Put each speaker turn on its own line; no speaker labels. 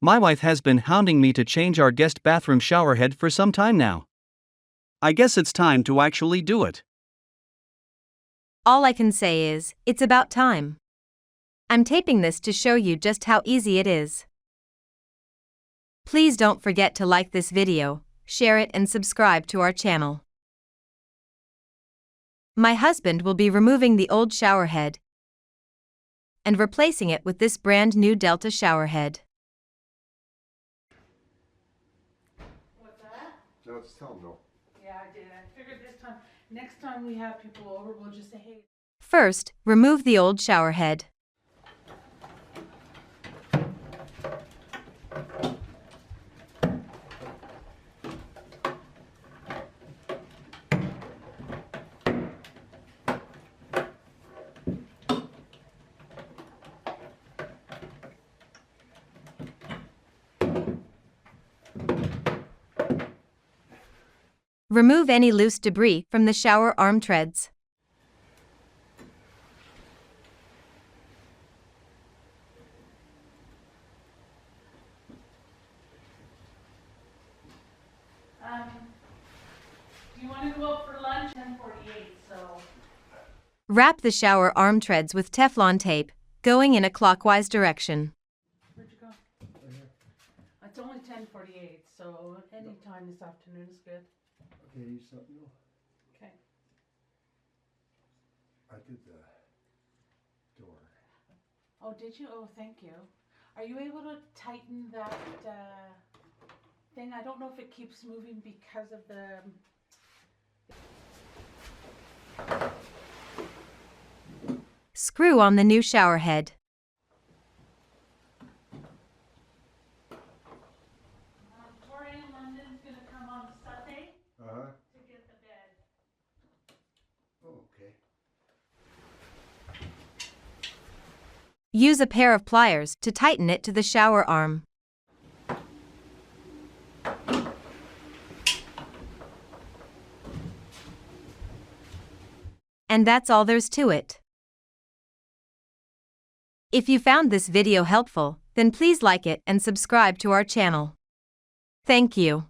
My wife has been hounding me to change our guest bathroom showerhead for some time now. I guess it's time to actually do it.
All I can say is, it's about time. I'm taping this to show you just how easy it is. Please don't forget to like this video, share it and subscribe to our channel. My husband will be removing the old showerhead and replacing it with this brand new Delta showerhead.
What's that?
No, just tell them no.
Yeah, I did. I figured this time, next time we have people over, we'll just say, hey.
First, remove the old showerhead. Remove any loose debris from the shower arm treads.
Do you want to go out for lunch? 10:48, so.
Wrap the shower arm treads with Teflon tape, going in a clockwise direction.
Where'd you go? Right here. It's only 10:48, so any time this afternoon is good.
Okay, you something new?
Okay.
I did the door.
Oh, did you? Oh, thank you. Are you able to tighten that thing? I don't know if it keeps moving because of the...
Screw on the new showerhead.
Tori in London's going to come on Sunday to get the bed.
Oh, okay.
Use a pair of pliers to tighten it to the shower arm. And that's all there's to it. If you found this video helpful, then please like it and subscribe to our channel. Thank you.